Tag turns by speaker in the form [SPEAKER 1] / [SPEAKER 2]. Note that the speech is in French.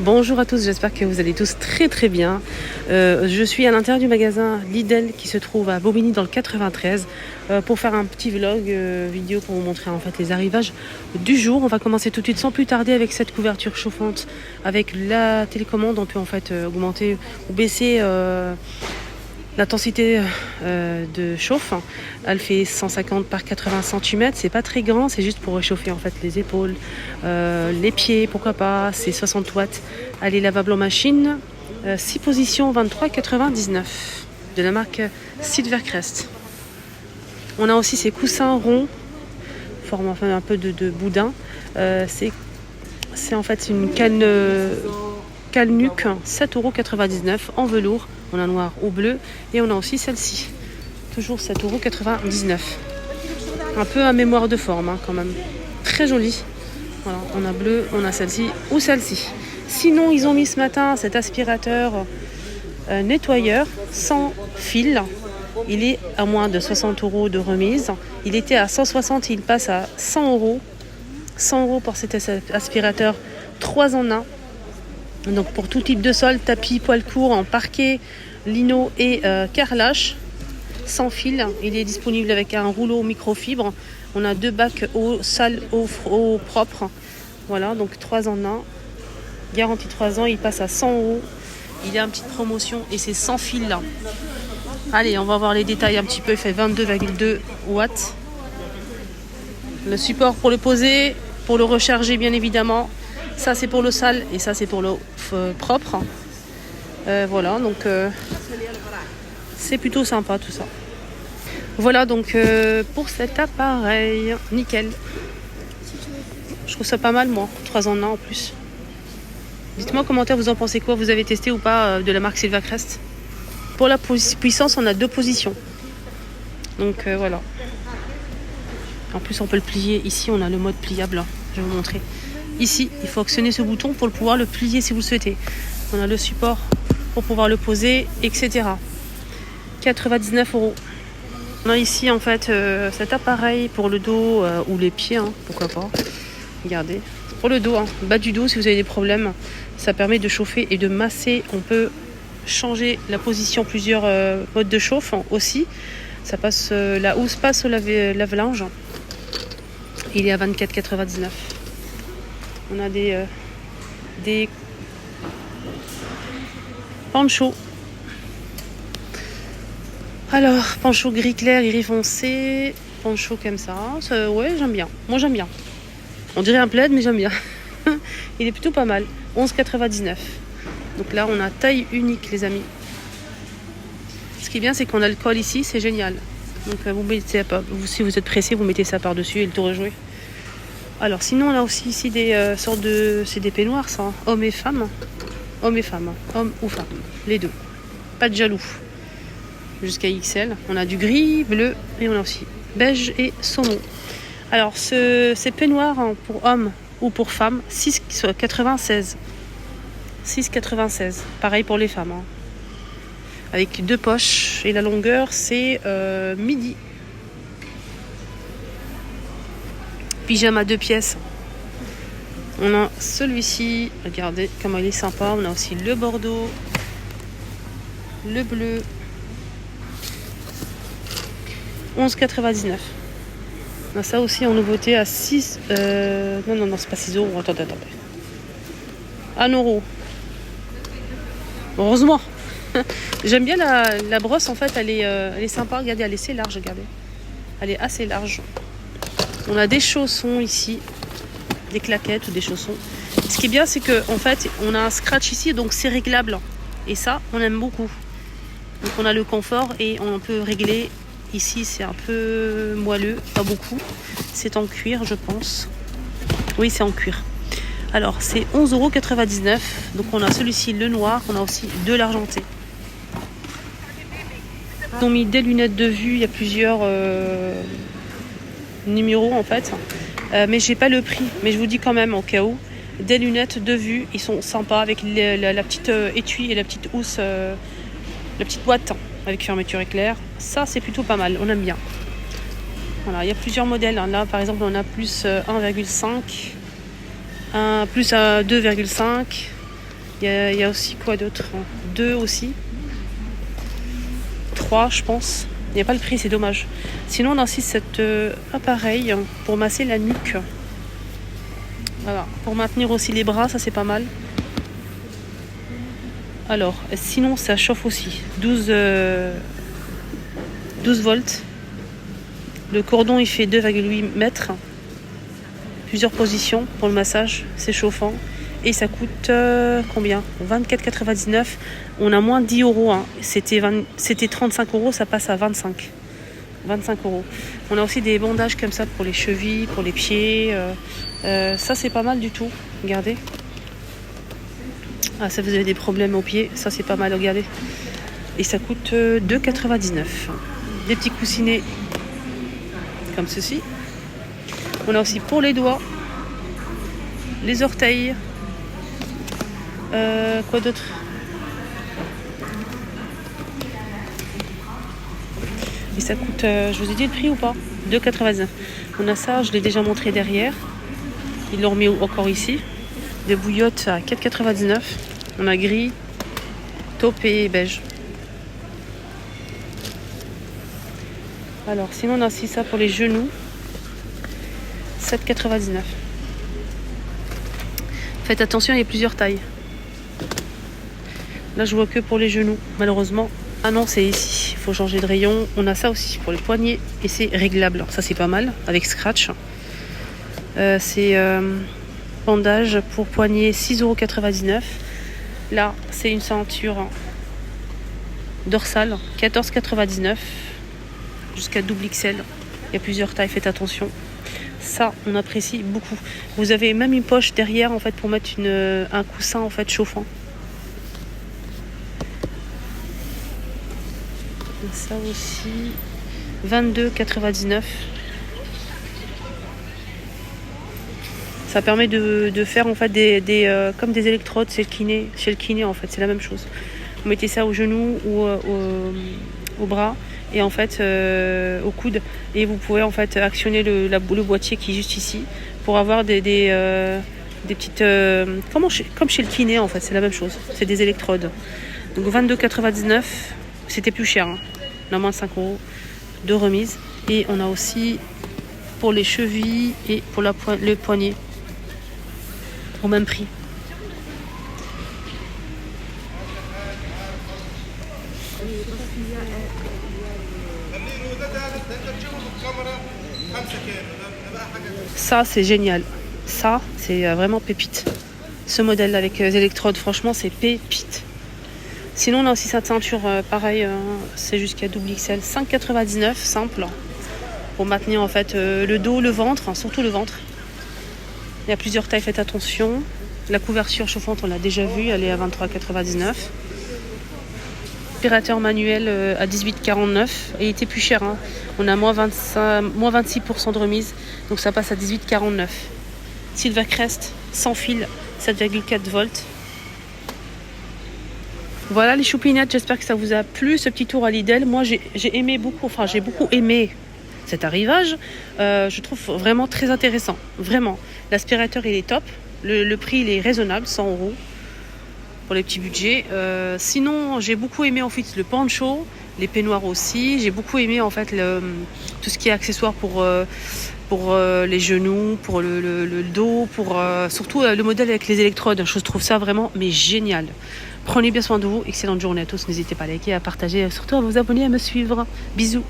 [SPEAKER 1] Bonjour à tous, j'espère que vous allez tous très bien. Je suis à l'intérieur du magasin Lidl qui se trouve à Bobigny dans le 93 pour faire un petit vlog vidéo pour vous montrer en fait les arrivages du jour. On va commencer tout de suite sans plus tarder avec cette couverture chauffante. Avec la télécommande, on peut en fait augmenter ou baisser l'intensité de chauffe. Elle fait 150 par 80 cm, c'est pas très grand, c'est juste pour réchauffer en fait les épaules, les pieds, pourquoi pas. C'est 60 watts. Elle est lavable en machine, 6 positions, 23,99 de la marque Silvercrest. On a aussi ces coussins ronds, forme enfin un peu de boudin. C'est en fait une Calnuc, 7,99 € en velours. On a noir ou bleu et on a aussi celle-ci, toujours 7,99 €. Un peu à mémoire de forme quand même, très jolie. Voilà, on a bleu, on a celle-ci ou celle-ci. Sinon, ils ont mis ce matin cet aspirateur nettoyeur sans fil. Il est à moins de 60 € de remise. Il était à 160, il passe à 100 €. 100 € pour cet aspirateur 3 en 1. Donc pour tout type de sol, tapis, poil court, en parquet, lino et carrelage, sans fil. Il est disponible avec un rouleau microfibre. On a 2 bacs eau sale, eau propre. Voilà, donc 3 en 1. Garantie 3 ans, il passe à 100 €. Il est en petite promotion et c'est sans fil là. Allez, on va voir les détails un petit peu. Il fait 22,2 watts. Le support pour le poser, pour le recharger bien évidemment. Ça c'est pour le sale et ça c'est pour le propre. Voilà, donc c'est plutôt sympa tout ça. Voilà donc pour cet appareil, nickel. Je trouve ça pas mal moi, 3 en 1 en plus. Dites-moi en commentaire, vous en pensez quoi? Vous avez testé ou pas de la marque Silvercrest? Pour la puissance, on a 2 positions. Donc voilà. En plus on peut le plier. Ici on a le mode pliable, je vais vous montrer. Ici, il faut actionner ce bouton pour pouvoir le plier si vous le souhaitez. On a le support pour pouvoir le poser, etc. 99 €. On a ici en fait cet appareil pour le dos ou les pieds, pourquoi pas. Regardez, pour le dos, bas du dos si vous avez des problèmes. Ça permet de chauffer et de masser. On peut changer la position, plusieurs modes de chauffe aussi. Ça passe, la housse passe au lave-linge. Il est à 24,99 €. On a des panchos. Alors, pancho gris clair, iris foncé, pancho comme ça. Ouais, j'aime bien. Moi, j'aime bien. On dirait un plaid, mais j'aime bien. Il est plutôt pas mal. 11,99 €. Donc là, on a taille unique, les amis. Ce qui est bien, c'est qu'on a le col ici, c'est génial. Donc, si vous êtes pressé, vous mettez ça par-dessus et le tour est joué. Alors sinon on a aussi ici des sortes de... C'est des peignoirs ça, hommes et femmes. Hommes et femmes, hommes ou femmes, les deux. Pas de jaloux. Jusqu'à XL. On a du gris, bleu et on a aussi beige et saumon. Alors ces peignoirs pour hommes ou pour femmes, 6,96 €. 6,96 €. Pareil pour les femmes. Avec 2 poches et la longueur c'est midi. Pyjama 2 pièces. On a celui-ci. Regardez comment il est sympa. On a aussi le bordeaux, le bleu. 11,99 €. On a ça aussi en nouveauté à 6. Non, c'est pas 6 €. Attendez. 1 €. Heureusement. J'aime bien la brosse en fait. Elle est sympa. Regardez, elle est assez large. Regardez. Elle est assez large. On a des chaussons ici, des claquettes ou des chaussons. Ce qui est bien, c'est que en fait, on a un scratch ici, donc c'est réglable. Et ça, on aime beaucoup. Donc on a le confort et on peut régler. Ici, c'est un peu moelleux, pas beaucoup. C'est en cuir, je pense. Oui, c'est en cuir. Alors, c'est 11,99 €. Donc on a celui-ci, le noir. On a aussi de l'argenté. Ils ont mis des lunettes de vue. Il y a plusieurs... numéros en fait, mais j'ai pas le prix, mais je vous dis quand même au cas où, des lunettes de vue, ils sont sympas avec la petite étui et la petite housse, la petite boîte avec fermeture éclair. Ça c'est plutôt pas mal, on aime bien. Voilà, il y a plusieurs modèles. Là par exemple on a plus 1,5, plus 2,5, Il y a aussi quoi d'autre? 2 aussi. 3 je pense. Il n'y a pas le prix, c'est dommage. Sinon on a aussi cet appareil pour masser la nuque. Voilà. Pour maintenir aussi les bras, ça c'est pas mal. Alors, sinon ça chauffe aussi. 12 volts. Le cordon il fait 2,8 mètres. Plusieurs positions pour le massage, c'est chauffant. Et ça coûte combien? 24,99. On a moins de 10 euros. Hein. C'était 35 euros, ça passe à 25. 25 euros. On a aussi des bandages comme ça pour les chevilles, pour les pieds. Ça, c'est pas mal du tout. Regardez. Ah, ça, vous avez des problèmes aux pieds. Ça, c'est pas mal. Regardez. Et ça coûte 2,99. Des petits coussinets comme ceci. On a aussi pour les doigts, les orteils. Quoi d'autre? Et ça coûte, je vous ai dit le prix ou pas? 2,99. On a ça, je l'ai déjà montré derrière. Ils l'ont remis encore ici. Des bouillottes à 4,99. On a gris, taupe et beige. Alors, sinon on a aussi ça pour les genoux. 7,99. Faites attention, il y a plusieurs tailles. Là, je vois que pour les genoux, malheureusement. Ah non, c'est ici. Il faut changer de rayon. On a ça aussi pour les poignets et c'est réglable. Ça, c'est pas mal avec scratch. C'est bandage pour poignet 6,99 €. Là, c'est une ceinture dorsale 14,99 € jusqu'à double XL. Il y a plusieurs tailles, faites attention. Ça, on apprécie beaucoup. Vous avez même une poche derrière en fait pour mettre un coussin en fait chauffant. Ça aussi, 22,99 €. Ça permet de faire en fait comme des électrodes chez le kiné en fait, c'est la même chose. Vous mettez ça au genou ou au bras et en fait au coude et vous pouvez en fait actionner le boîtier qui est juste ici pour avoir des petites comme chez le kiné en fait, c'est la même chose. C'est des électrodes. Donc 22,99 €, c'était plus cher. Hein. On a moins de 5 € de remise et on a aussi pour les chevilles et pour le poignet au même prix. Ça c'est génial, ça c'est vraiment pépite. Ce modèle avec les électrodes, franchement c'est pépite. Sinon on a aussi cette ceinture pareil, c'est jusqu'à double XL, 5,99 € simple pour maintenir en fait le dos, le ventre, hein, surtout le ventre. Il y a plusieurs tailles, faites attention. La couverture chauffante on l'a déjà vue, elle est à 23,99 €. Aspirateur manuel à 18,49 € et il était plus cher. Hein. On a moins 26% de remise, donc ça passe à 18,49 €. Silvacrest sans fil, 7,4 volts. Voilà les choupinettes, j'espère que ça vous a plu ce petit tour à Lidl. Moi j'ai beaucoup aimé cet arrivage. Je trouve vraiment très intéressant, vraiment. L'aspirateur il est top, le prix il est raisonnable, 100 € pour les petits budgets. Sinon j'ai beaucoup aimé en fait le poncho, les peignoirs aussi. J'ai beaucoup aimé en fait tout ce qui est accessoires pour les genoux, pour le dos, pour surtout le modèle avec les électrodes. Je trouve ça vraiment mais génial. Prenez bien soin de vous, excellente journée à tous, n'hésitez pas à liker, à partager, surtout à vous abonner, à me suivre. Bisous.